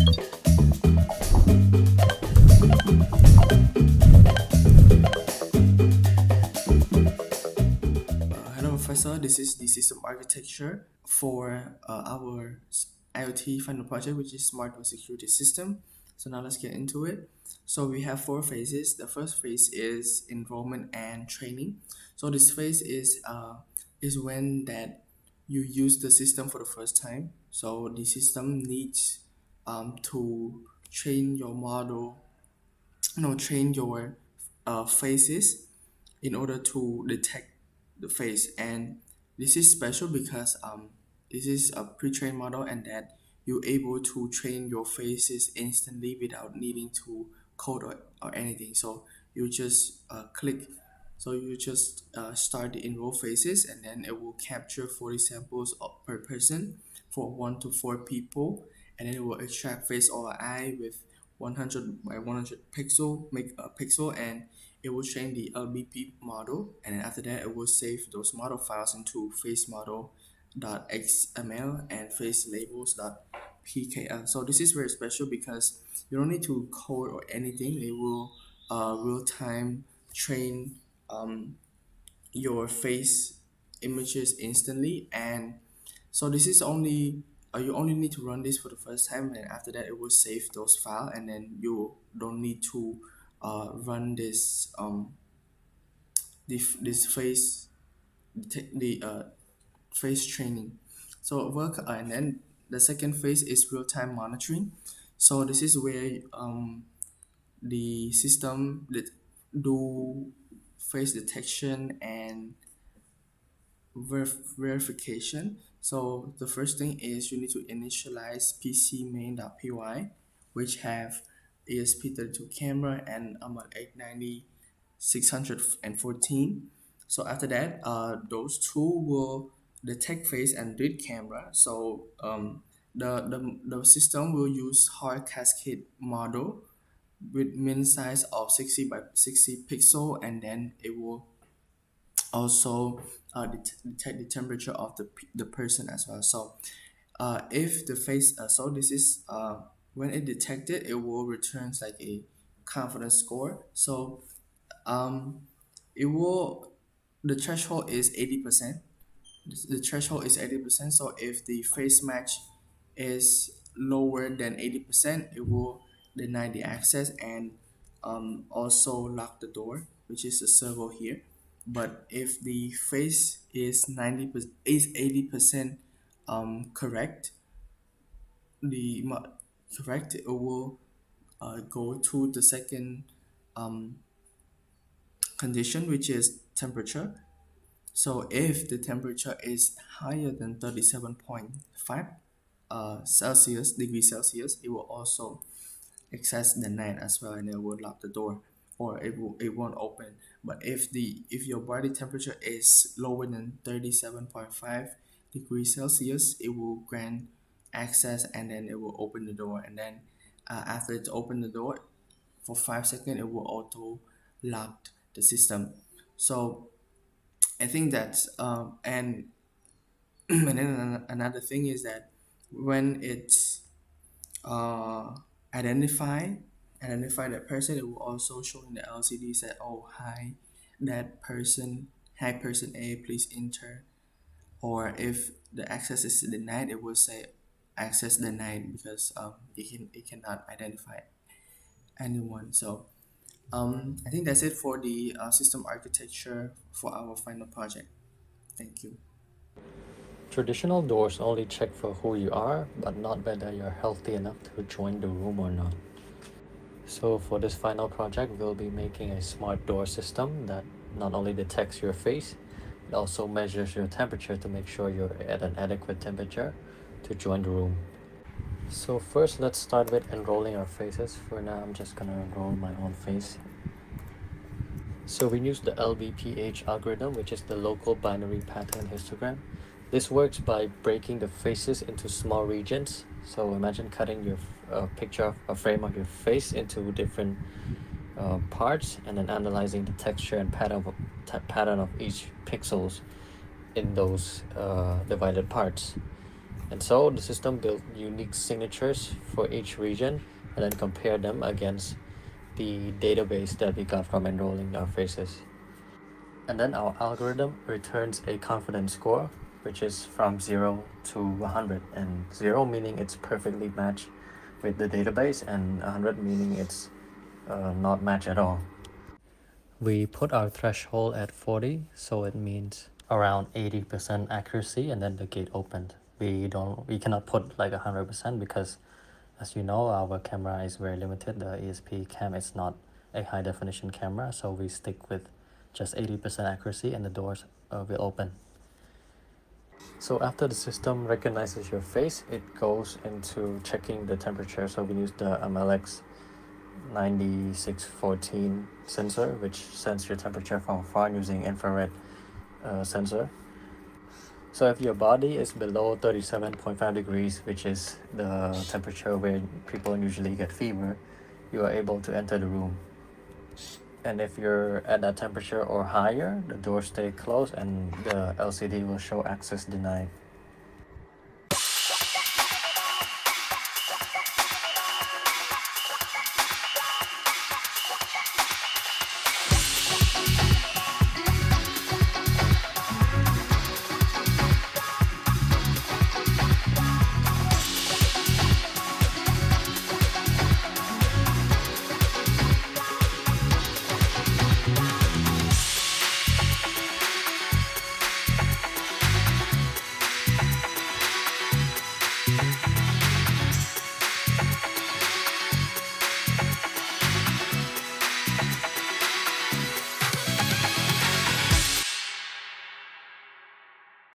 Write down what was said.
Hello, Professor. This is the system architecture for our IoT final project, which is Smart Door Security System. So now let's get into it. So we have four phases. The first phase is enrollment and training. So this phase is when that you use the system for the first time. So the system needs to train your model, train your faces in order to detect the face. And this is special because this is a pre-trained model, and that you're able to train your faces instantly without needing to code or anything. So you just click. So you just start the enroll faces, and then it will capture 40 samples per person for 1 to 4 people, and then it will extract face or eye with 100 by 100 pixel make a pixel, and it will train the LBP model, and then after that it will save those model files into face model.xml and face labels.pkl. So this is very special because you don't need to code or anything. It will real time train your face images instantly. And so this is only you only need to run this for the first time, and after that it will save those files, and then you don't need to run this face training. So work and then the second phase is real-time monitoring. So this is where the system that do face detection and verification. So the first thing is you need to initialize PC main.py, which have ESP32 camera and AMOLED 890 614. So after that, those two will detect face and read camera. So the system will use hard cascade model with min size of 60 by 60 pixel, and then it will also detect the temperature of the person as well. So if the face so this is when it detected, it will returns like a confidence score. So um it will the threshold is 80%. The threshold is 80%. So if the face match is lower than 80%, it will deny the access and also lock the door, which is the servo here. But if the face is 80% correct, the correct, it will go to the second um, condition, which is temperature. So if the temperature is higher than 37.5 degree Celsius, it will also access the night as well, and it will lock the door, or it won't open. But if your body temperature is lower than 37.5 degrees Celsius, it will grant access, and then it will open the door. And then after it open the door for 5 seconds, it will auto lock the system. So I think that's and then another thing is that when it's uh, identify identify that person, it will also show in the LCD that, oh, hi, that person, hi person A, please enter. Or if the access is denied, it will say access denied, because it cannot identify anyone. So I think that's it for the system architecture for our final project. Thank you. Traditional doors only check for who you are, but not whether you're healthy enough to join the room or not. So for this final project, we'll be making a smart door system that not only detects your face, it also measures your temperature to make sure you're at an adequate temperature to join the room. So first, let's start with enrolling our faces. For now, I'm just gonna enroll my own face. So we use the LBPH algorithm, which is the local binary pattern histogram. This works by breaking the faces into small regions. So imagine cutting your picture, a frame of your face into different parts, and then analyzing the texture and pattern of each pixels in those divided parts. And so the system built unique signatures for each region and then compared them against the database that we got from enrolling our faces. And then our algorithm returns a confidence score, which is from 0 to 100. And 0 meaning it's perfectly matched with the database, and 100 meaning it's not matched at all. We put our threshold at 40, so it means around 80% accuracy, and then the gate opened. We cannot put like 100% because, as you know, our camera is very limited. The ESP cam is not a high definition camera, so we stick with just 80% accuracy, and the doors will open. So after the system recognizes your face, it goes into checking the temperature. So we use the MLX 9614 sensor, which senses your temperature from far using infrared sensor. So if your body is below 37.5 degrees, which is the temperature where people usually get fever, you are able to enter the room. And if you're at that temperature or higher, the doors stay closed and the LCD will show access denied.